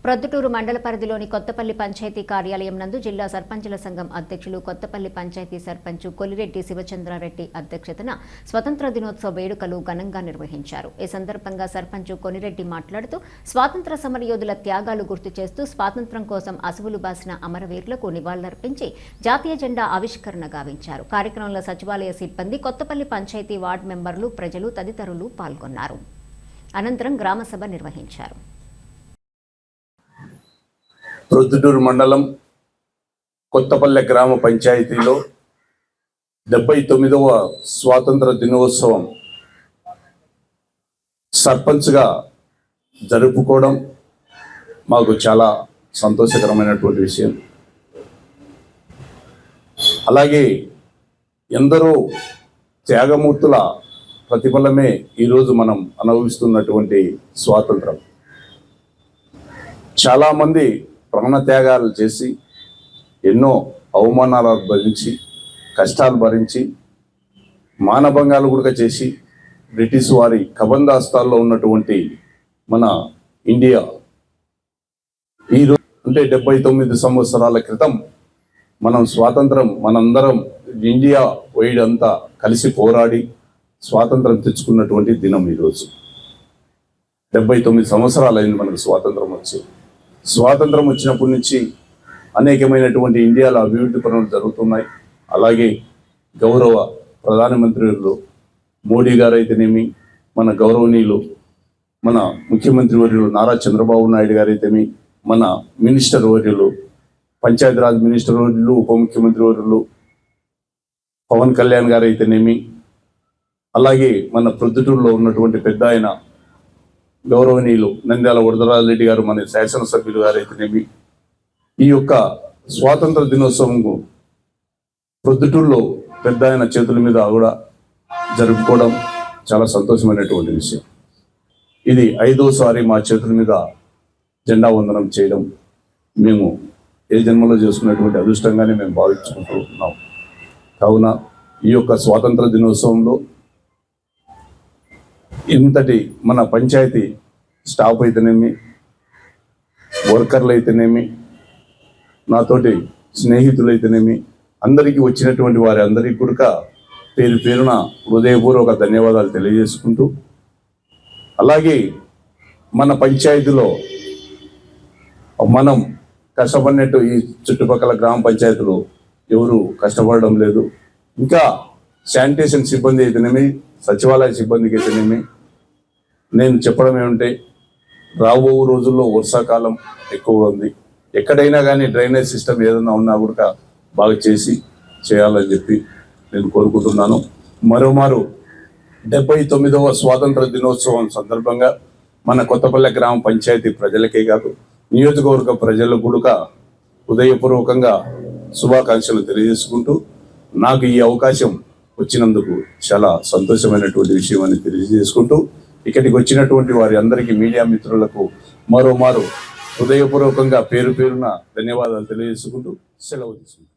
ప్రొద్దుటూరు మండల పరిధిలోని కొత్తపల్లి పంచాయతీ కార్యాలయం నందు జిల్లా సర్పంచుల సంఘం అధ్యక్షులు కొత్తపల్లి పంచాయతీ సర్పంచ్ కొలిరెడ్డి శివచంద్రారెడ్డి అధ్యక్షతన స్వతంత్ర దినోత్సవ వేడుకలు ఘనంగా నిర్వహించారు. ఈ సందర్భంగా సర్పంచ్ కొలిరెడ్డి మాట్లాడుతూ స్వాతంత్ర సమరయోధుల త్యాగాలు గుర్తు చేస్తూ స్వాతంత్ర్యం కోసం అసువులు బాసిన అమరవీరులకు నివాళులర్పించి జాతీయ జెండా ఆవిష్కరణ గావించారు. కార్యక్రమంలో సచివాలయ సిబ్బంది, కొత్తపల్లి పంచాయతీ వార్డు మెంబర్లు, ప్రజలు తదితరులు పాల్గొన్నారు. అనంతరం గ్రామసభ నిర్వహించారు. ప్రొద్దుటూరు మండలం కొత్తపల్లె గ్రామ పంచాయతీలో 79వ స్వాతంత్ర దినోత్సవం సర్పంచ్గా జరుపుకోవడం మాకు చాలా సంతోషకరమైనటువంటి విషయం. అలాగే ఎందరో త్యాగమూర్తుల ప్రతిఫలమే ఈరోజు మనం అనుభవిస్తున్నటువంటి స్వాతంత్రం. చాలామంది ప్రాణత్యాగాలు చేసి ఎన్నో అవమానాలు భరించి, కష్టాలు భరించి, మానభంగాలు కూడా చేసి బ్రిటిష్ వారి కబందాస్తాల్లో ఉన్నటువంటి మన ఇండియా ఈరోజు అంటే 79 సంవత్సరాల క్రితం మనం స్వాతంత్రం మనందరం ఇండియా వైడ్ అంతా కలిసి పోరాడి స్వాతంత్రం తెచ్చుకున్నటువంటి దినం ఈరోజు. 79 సంవత్సరాలు అయింది మనకు స్వాతంత్రం వచ్చి. స్వాతంత్రం వచ్చినప్పటి నుంచి అనేకమైనటువంటి ఇండియాలో అభివృద్ధి పనులు జరుగుతున్నాయి. అలాగే గౌరవ ప్రధానమంత్రులు మోడీ గారు అయితేనేమి, మన గౌరవనీయులు మన ముఖ్యమంత్రి వర్యులు నారా చంద్రబాబు నాయుడు గారు అయితేమి, మన మినిస్టర్ వర్యులు పంచాయతీరాజ్ మినిస్టర్ వర్యులు, ఉప ముఖ్యమంత్రి వర్యులు పవన్ కళ్యాణ్ గారు అయితేనేమి, అలాగే మన ప్రొద్దుటూరులో ఉన్నటువంటి పెద్ద ఆయన గౌరవనీయులు నంద్యాల వరదరాజరెడ్డి గారు, మన శాసనసభ్యులు గారు అయితేనేమి, ఈ యొక్క స్వాతంత్ర దినోత్సవం ప్రొద్దుటూరులో పెద్ద ఆయన చేతుల మీద కూడా జరుపుకోవడం చాలా సంతోషమైనటువంటి విషయం. ఇది 5వసారి మా చేతుల మీద జెండా వందనం చేయడం మేము ఏ జన్మలో చేసుకున్నటువంటి అదృష్టంగానే మేము భావించుకుంటూ ఉన్నాం. కావున ఈ యొక్క స్వాతంత్ర దినోత్సవంలో ఇంతటి మన పంచాయతీ స్టాఫ్ అయితేనేమి, వర్కర్లు అయితేనేమి, నాతోటి స్నేహితులు అయితేనేమి, అందరికీ వచ్చినటువంటి వారి అందరికీ కూడా పేరు పేరున హృదయపూర్వక ధన్యవాదాలు తెలియజేసుకుంటూ, అలాగే మన పంచాయతీలో మనం కష్టపడినట్టు ఈ చుట్టుపక్కల గ్రామ పంచాయతీలో ఎవరు కష్టపడడం లేదు. ఇంకా శానిటేషన్ సిబ్బంది అయితేనేమి, సచివాలయ సిబ్బందికి అయితేనేమి నేను చెప్పడం ఏమంటే, రాబో రోజుల్లో వర్షాకాలం ఎక్కువగా ఉంది. ఎక్కడైనా కానీ డ్రైనేజ్ సిస్టమ్ ఏదైనా ఉన్నా కూడా బాగా చేయాలని చెప్పి నేను కోరుకుంటున్నాను. మరోమారు 79వ స్వాతంత్ర దినోత్సవం సందర్భంగా మన కొత్తపల్లె గ్రామ పంచాయతీ ప్రజలకే కాదు, నియోజకవర్గ ప్రజలకు కూడా హృదయపూర్వకంగా శుభాకాంక్షలు తెలియజేసుకుంటూ, నాకు ఈ అవకాశం వచ్చినందుకు చాలా సంతోషమైనటువంటి విషయం అని తెలియజేసుకుంటూ, ఇక్కడికి వచ్చినటువంటి వారి అందరికీ మీడియా మిత్రులకు మరోమారు హృదయపూర్వకంగా పేరు పేరున ధన్యవాదాలు తెలియజేసుకుంటూ సెలవు తీసుకుంటాను.